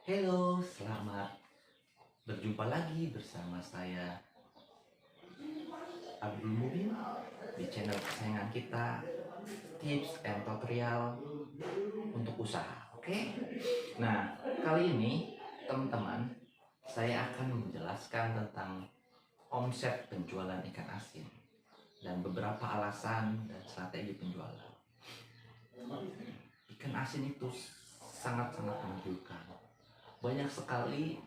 Halo, selamat berjumpa lagi bersama saya Abdul Mubin di channel kesayangan kita, tips and tutorial untuk usaha. Oke? Nah, kali ini teman-teman, saya akan menjelaskan tentang omset penjualan ikan asin dan beberapa alasan dan strategi penjualan. Ikan asin itu sangat-sangat menggiurkan. Banyak sekali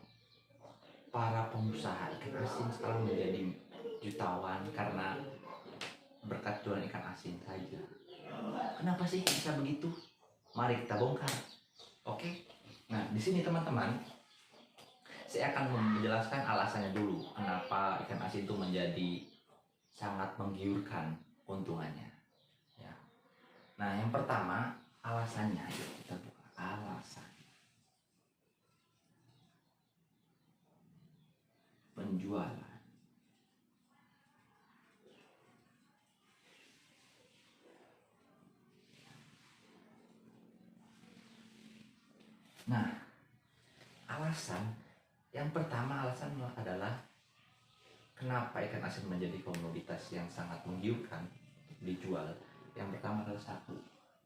para pengusaha ikan asin sekarang menjadi jutawan karena berkat jualan ikan asin saja. Kenapa sih bisa begitu? Mari kita bongkar. Oke. Nah, di sini teman-teman, saya akan menjelaskan alasannya dulu kenapa ikan asin itu menjadi sangat menggiurkan keuntungannya. Ya. Nah, yang pertama alasannya, yuk kita buka alasan penjualan. Nah, yang pertama adalah kenapa ikan asin menjadi komoditas yang sangat menggiurkan dijual. Yang pertama adalah satu,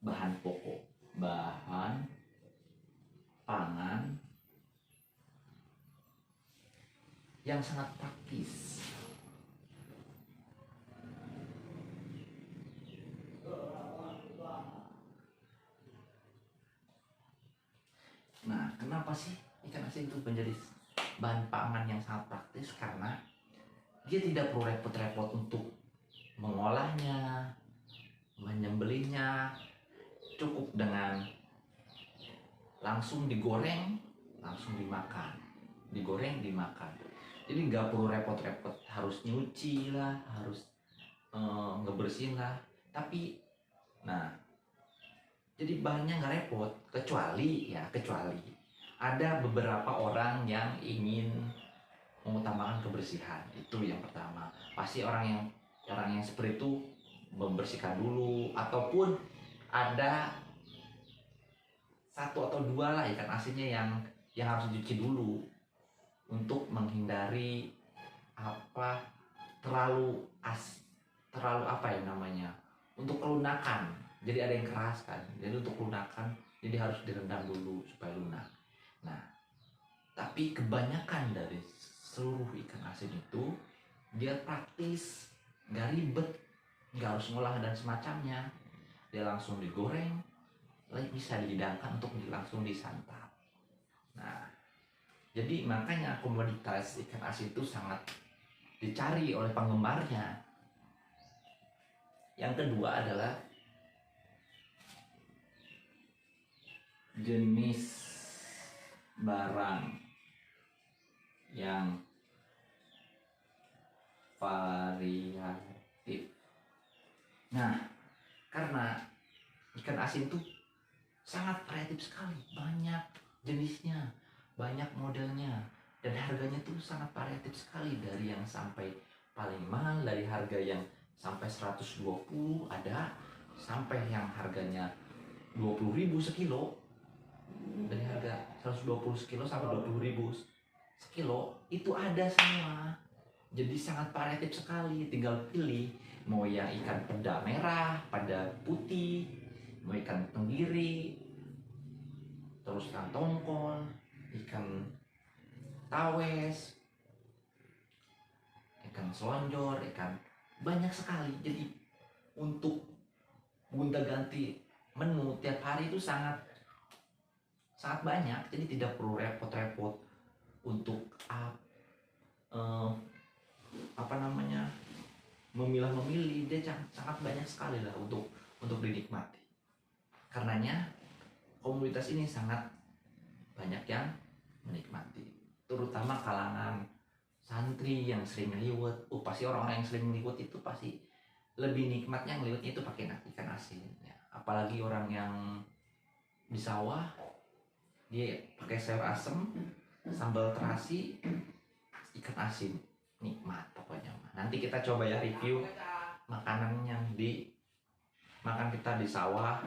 bahan pokok, bahan pangan yang sangat praktis. Nah, kenapa sih ikan asin itu menjadi bahan pangan yang sangat praktis? Karena dia tidak perlu repot-repot untuk mengolahnya, menyembelihnya, cukup dengan langsung digoreng, langsung dimakan, digoreng, dimakan. Jadi nggak perlu repot-repot harus nyuci lah, harus ngebersihin lah. Tapi, nah, jadi bahannya nggak repot, kecuali ada beberapa orang yang ingin mengutamakan kebersihan. Itu yang pertama. Pasti orang yang seperti itu membersihkan dulu, ataupun ada satu atau dua lah ikan asinnya yang harus dicuci dulu untuk menghindari terlalu apa ya namanya, untuk kelunakan. Jadi ada yang keras kan, jadi untuk kelunakan jadi harus direndam dulu supaya lunak. Nah, tapi kebanyakan dari seluruh ikan asin itu dia praktis, nggak ribet, nggak harus ngolah dan semacamnya. Dia langsung digoreng, bisa dihidangkan untuk langsung disantap. Nah, jadi makanya komoditas ikan asin itu sangat dicari oleh penggemarnya. Yang kedua adalah jenis barang yang variatif. Nah, karena ikan asin itu sangat variatif sekali, banyak jenisnya, banyak modelnya, dan harganya tuh sangat variatif sekali, dari yang sampai paling mahal, dari harga yang sampai 120 ada, sampai yang harganya 20.000 sekilo. Dari harga 120 sekilo sampai 20.000 sekilo itu ada semua. Jadi sangat variatif sekali, tinggal pilih mau yang ikan peda merah, peda putih, mau ikan tenggiri, terus ikan tongkol, ikan tawes, ikan selonjor, ikan banyak sekali. Jadi untuk gonta-ganti menu tiap hari itu sangat banyak. Jadi tidak perlu repot-repot untuk memilah-memilih. Dia sangat banyak sekali lah untuk dinikmati. Karenanya komunitas ini sangat banyak yang menikmati, terutama kalangan santri yang sering ngeliwet. Pasti orang-orang yang sering ngeliwet itu pasti lebih nikmatnya ngeliwetnya itu pakai ikan asin ya. Apalagi orang yang di sawah, dia pakai sayur asem, sambal terasi, ikan asin, nikmat pokoknya. Nanti kita coba ya review makanan yang makan kita di sawah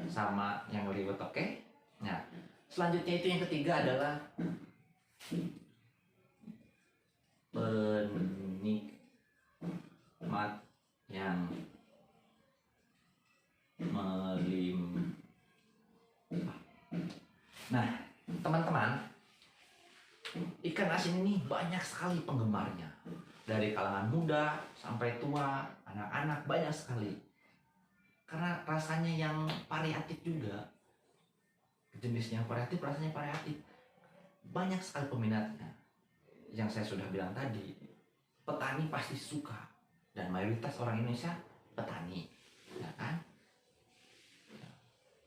sama yang ngeliwet, oke? Nah, Selanjutnya itu yang ketiga adalah penikmat yang melimpah. Nah, teman-teman, ikan asin ini banyak sekali penggemarnya. Dari kalangan muda sampai tua, anak-anak banyak sekali. Karena rasanya yang variatif juga. Jenisnya variatif, rasanya variatif. Banyak sekali peminatnya. Yang saya sudah bilang tadi, petani pasti suka. Dan mayoritas orang Indonesia petani. Ya kan?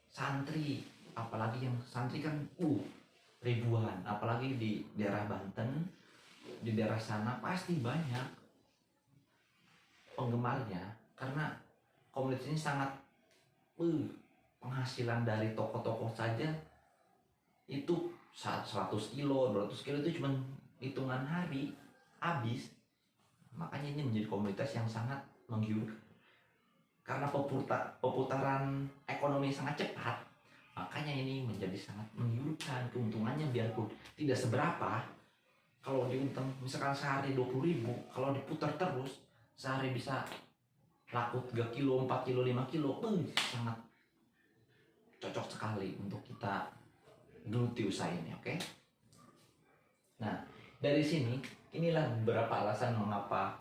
Santri, apalagi yang santri kan ribuan, apalagi di daerah Banten, di daerah sana pasti banyak penggemarnya karena komunitas ini sangat penghasilan dari toko-toko saja itu 100 kilo, 200 kilo itu cuma hitungan hari habis. Makanya ini menjadi komunitas yang sangat menggiurkan karena perputaran ekonomi sangat cepat. Makanya ini menjadi sangat menggiurkan. Keuntungannya biarpun tidak seberapa, kalau diuntung misalkan sehari 20.000, kalau diputar terus sehari bisa laku 3 kilo, 4 kilo, 5 kilo, sangat cocok sekali untuk kita geluti usaha ini, oke? Nah, dari sini inilah beberapa alasan mengapa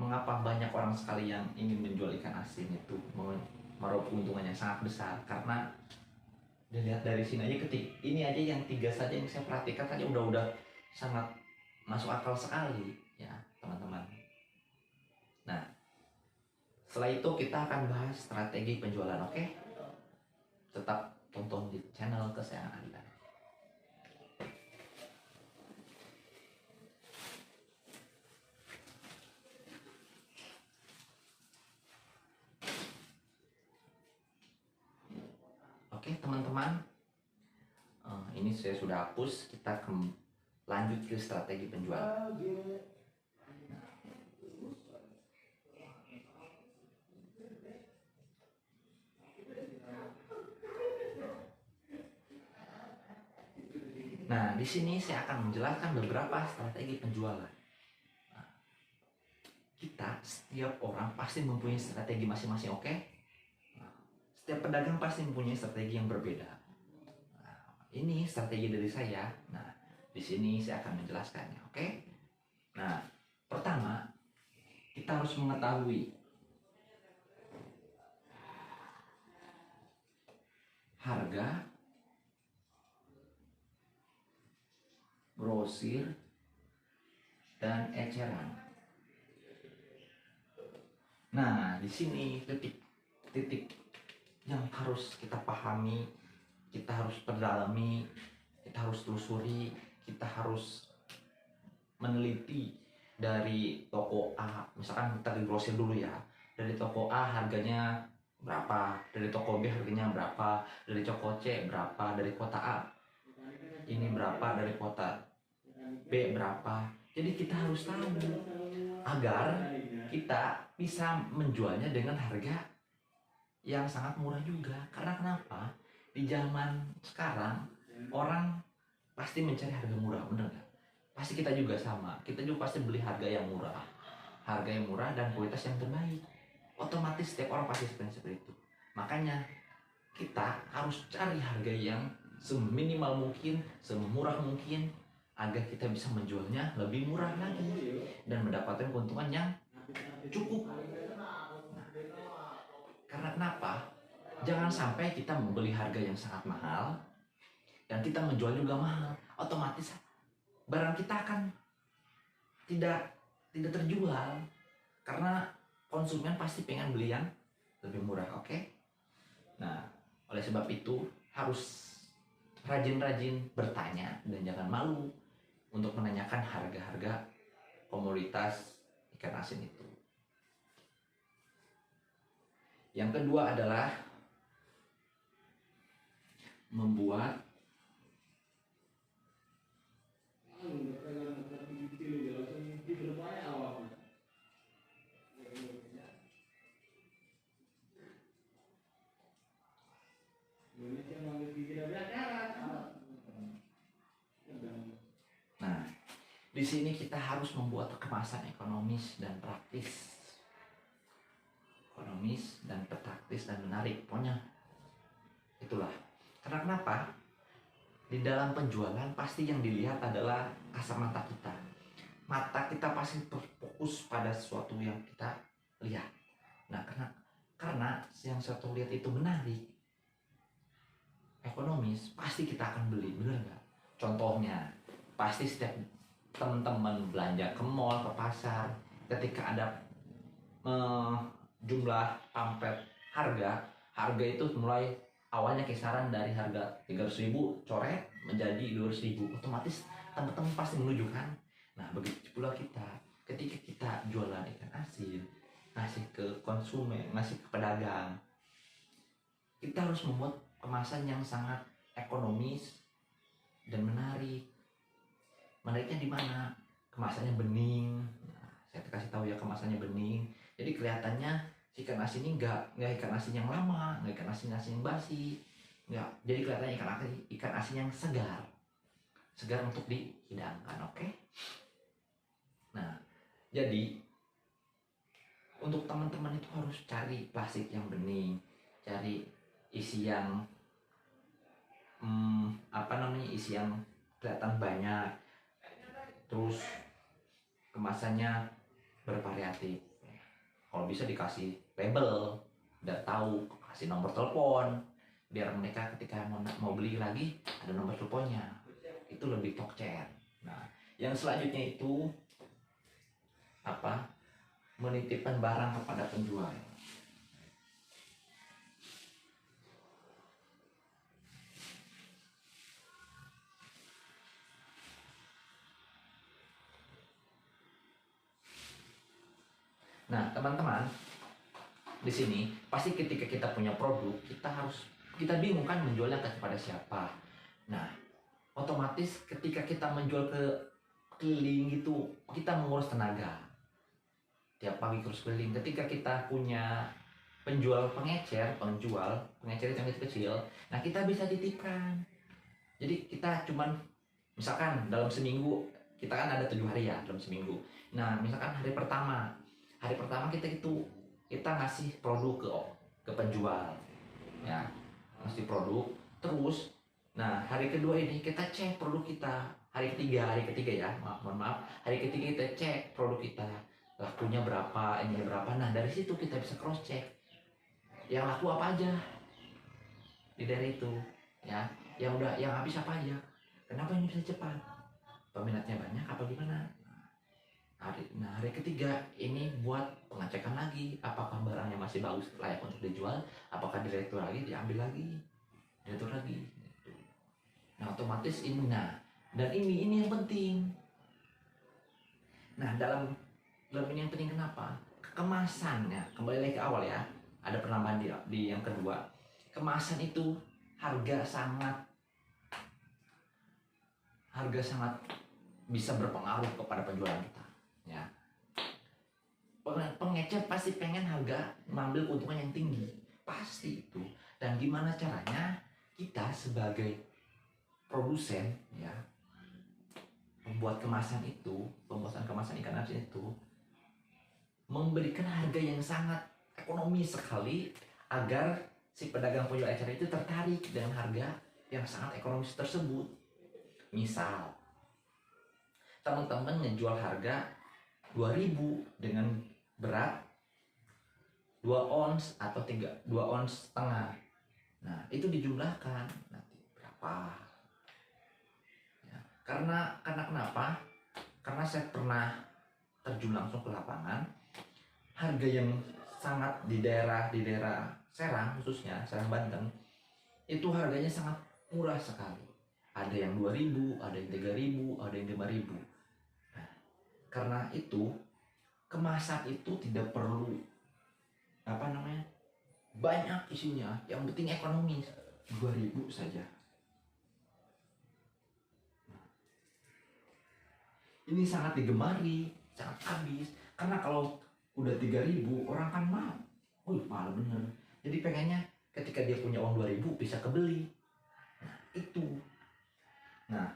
mengapa banyak orang sekali yang ingin menjual ikan asin itu meraup keuntungan yang sangat besar. Karena dilihat dari sini aja, ini aja yang 3 saja yang saya perhatikan saja udah sangat masuk akal sekali ya teman-teman. Nah, setelah itu kita akan bahas strategi penjualan, oke? Tetap tonton di channel kesayangan Anda. Oke teman-teman, ini saya sudah hapus. Kita lanjut ke strategi penjualan. Nah, di sini saya akan menjelaskan beberapa strategi penjualan. Nah, setiap orang pasti mempunyai strategi masing-masing, oke? Nah, setiap pedagang pasti mempunyai strategi yang berbeda. Nah, ini strategi dari saya. Nah, di sini saya akan menjelaskannya, oke? Nah, pertama, kita harus mengetahui harga, grosir, dan eceran. Nah, di sini titik yang harus kita pahami, kita harus perdalami, kita harus telusuri, kita harus meneliti dari toko A. Misalkan kita di grosir dulu ya. Dari toko A harganya berapa, dari toko B harganya berapa, dari toko C berapa, dari kota A ini berapa, dari kota B berapa. Jadi kita harus tahu agar kita bisa menjualnya dengan harga yang sangat murah juga. Karena kenapa? Di zaman sekarang orang pasti mencari harga murah, bener nggak? Pasti kita juga sama. Kita juga pasti beli harga yang murah, dan kualitas yang terbaik. Otomatis setiap orang pasti seperti itu. Makanya kita harus cari harga yang seminimal mungkin, semurah mungkin, agar kita bisa menjualnya lebih murah lagi dan mendapatkan keuntungan yang cukup. Nah, karena kenapa? Jangan sampai kita membeli harga yang sangat mahal dan kita menjual juga mahal. Otomatis barang kita akan tidak terjual karena konsumen pasti pengen beli yang lebih murah, oke? Nah, oleh sebab itu harus rajin-rajin bertanya dan jangan malu untuk menanyakan harga-harga komoditas ikan asin itu. Yang kedua adalah membuat Di sini kita harus membuat kemasan ekonomis dan praktis. Ekonomis dan praktis dan menarik. Pokoknya itulah. Karena kenapa? Di dalam penjualan pasti yang dilihat adalah kasat mata kita. Mata kita pasti berfokus pada sesuatu yang kita lihat. Nah, karena yang satu lihat itu menarik, ekonomis, pasti kita akan beli, bener nggak? Contohnya, pasti setiap teman-teman belanja ke mall, ke pasar, ketika ada jumlah pamflet harga itu mulai awalnya kisaran dari harga 300.000 coret menjadi 200.000, otomatis teman-teman pasti menuju kan. Nah, begitu pula kita, ketika kita jualan ikan asin, ngasih ke konsumen, ngasih ke pedagang, kita harus membuat kemasan yang sangat ekonomis dan menarik. Menariknya di mana? Kemasannya bening. Nah, saya kasih tahu ya, kemasannya bening. Jadi kelihatannya si ikan asin ini nggak ikan asin yang lama, nggak ikan asin yang basi, nggak. Jadi kelihatannya ikan asin yang segar untuk dihidangkan, oke? Nah, jadi untuk teman-teman itu harus cari plastik yang bening, cari isi yang isi yang kelihatan banyak, terus kemasannya bervariatif. Kalau bisa dikasih label, udah tahu, kasih nomor telepon, biar mereka ketika mau beli lagi ada nomor teleponnya. Itu lebih tokcer. Nah, yang selanjutnya itu menitipkan barang kepada penjual. Nah, teman-teman, di sini pasti ketika kita punya produk, kita bingung kan menjualnya kepada siapa. Nah, otomatis ketika kita menjual ke keliling gitu, kita mengurus tenaga. Tiap pagi terus keliling. Ketika kita punya penjual pengecer itu yang kecil, nah kita bisa titipkan. Jadi kita cuman, misalkan dalam seminggu, kita kan ada 7 hari ya dalam seminggu. Nah, misalkan hari pertama kita ngasih produk ke penjual, ya, ngasih produk. Terus, nah hari kedua ini kita cek produk kita. Hari ketiga ya, hari ketiga kita cek produk kita, lakunya berapa, ini berapa. Nah, dari situ kita bisa cross check yang laku apa aja di daerah itu, ya, yang habis apa aja, kenapa ini bisa cepat, peminatnya banyak apa gimana. Hari ketiga ini buat pengecekan lagi, apakah barangnya masih bagus, layak untuk dijual, apakah direktur lagi, diambil lagi, direktur lagi. Nah, otomatis ini, dan ini yang penting. Nah, dalam ini yang penting kenapa? Kemasannya, kembali lagi ke awal ya, ada penambahan di yang kedua. Kemasan itu harga sangat bisa berpengaruh kepada penjualan kita, ya. Pengecer pasti pengen harga mengambil keuntungan yang tinggi, pasti itu. Dan gimana caranya kita sebagai produsen, ya, pembuatan kemasan ikan asin itu memberikan harga yang sangat ekonomis sekali, agar si pedagang penjual ecer itu tertarik dengan harga yang sangat ekonomis tersebut. Misal teman-teman ngejual harga 2.000 dengan berat 2 ons atau 2 ons setengah. Nah, itu dijumlahkan nanti berapa, ya. Karena kenapa? Karena saya pernah terjun langsung ke lapangan. Harga yang sangat di daerah Serang, khususnya Serang Banten, itu harganya sangat murah sekali. Ada yang 2.000, ada yang 3.000, ada yang 5.000. Nah, karena itu kemasan itu tidak perlu banyak isinya, yang penting ekonomis. 2.000 saja. Ini sangat digemari, sangat habis. Karena kalau udah 3.000, orang kan mahal bener. Jadi pengennya ketika dia punya uang 2.000 bisa kebeli. Nah, itu. Nah,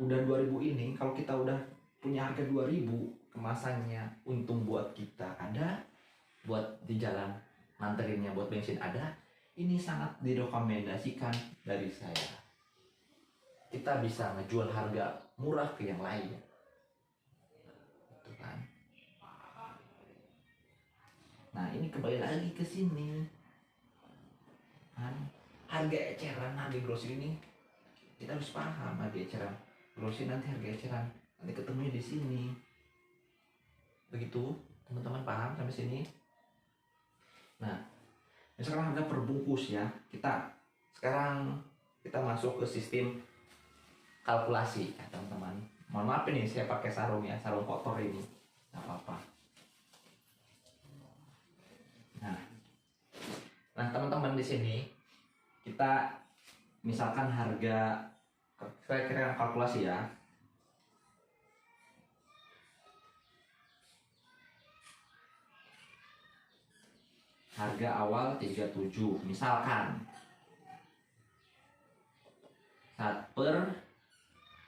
udah 2000 ini, kalau kita udah punya harga 2000, kemasannya untung buat kita ada, buat di jalan nganterinnya buat bensin ada, ini sangat direkomendasikan dari saya. Kita bisa ngejual harga murah ke yang lain, gitu kan. Nah ini kembali lagi ke sini kan, harga eceran, harga grosir ini kita harus paham. Harga eceran grosir, nanti harga eceran nanti ketemunya di sini. Begitu teman-teman, paham sampai sini? Nah misalkan harga per bungkus ya, sekarang kita masuk ke sistem kalkulasi ya teman-teman. Mohon maaf ini saya pakai sarung ya, sarung kotor ini, nggak apa-apa. Nah teman-teman, di sini kita misalkan harga, saya kira kalkulasi ya. Harga awal 37 misalkan, per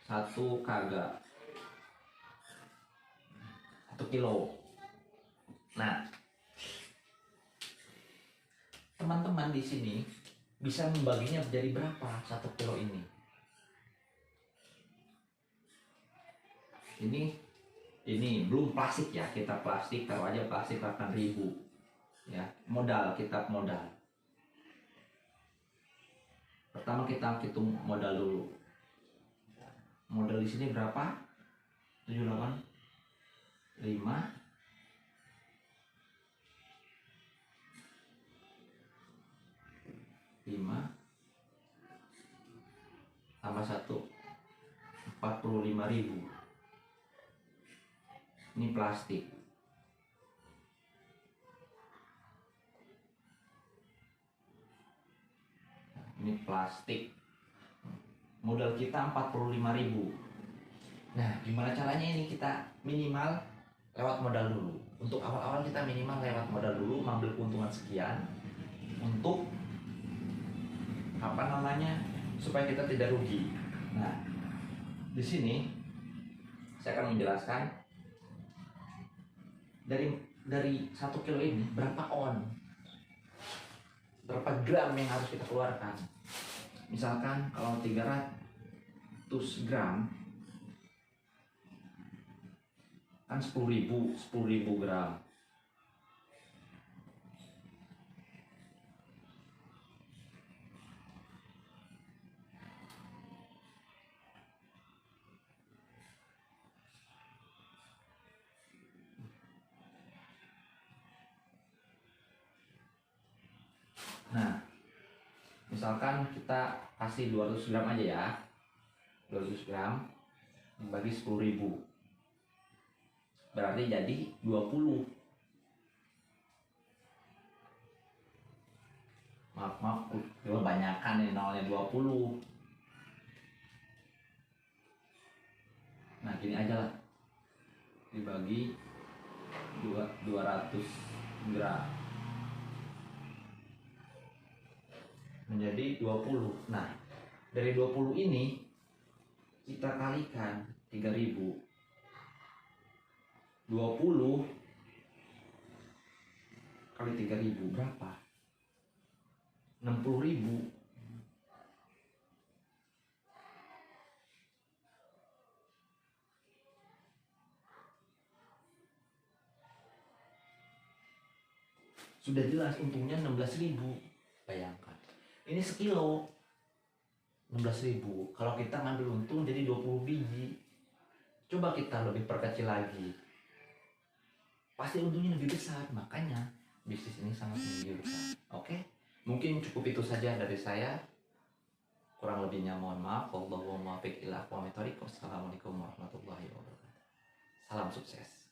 1 kg 1 kilo. Nah teman-teman di sini bisa membaginya menjadi berapa 1 kilo ini? Ini belum plastik ya, kita plastik taruh aja, plastik 8.000 ya. Modal, kita modal. Pertama kita hitung modal dulu. Modal di sini berapa? 785 tambah 1 45.000. Ini plastik. Ini plastik. Modal kita 45.000. Nah, gimana caranya ini kita minimal lewat modal dulu. Untuk awal-awal kita minimal lewat modal dulu, mengambil keuntungan sekian untuk supaya kita tidak rugi. Nah, di sini saya akan menjelaskan dari 1 kilo ini berapa berapa gram yang harus kita keluarkan. Misalkan kalau 300 gram kan 10.000 gram. Nah misalkan kita kasih 200 gram aja ya, 200 gram bagi 10.000 berarti jadi 20. Maaf kebanyakan nih, nolnya 20. Nah gini aja lah, dibagi 200 gram menjadi 20. Nah dari 20 ini kita kalikan 3.000. 20 kali 3.000 berapa? 60.000. Sudah jelas untungnya 16.000. Bayangkan ini sekilo 16.000. Kalau kita ngambil untung jadi 20 biji, coba kita lebih perkecil lagi, pasti untungnya lebih besar. Makanya bisnis ini sangat menggiurkan. Oke, mungkin cukup itu saja dari saya. Kurang lebihnya mohon maaf. Wallahul muwaffiq ila aqwamit thoriq. Wassalamualaikum warahmatullahi wabarakatuh. Salam sukses.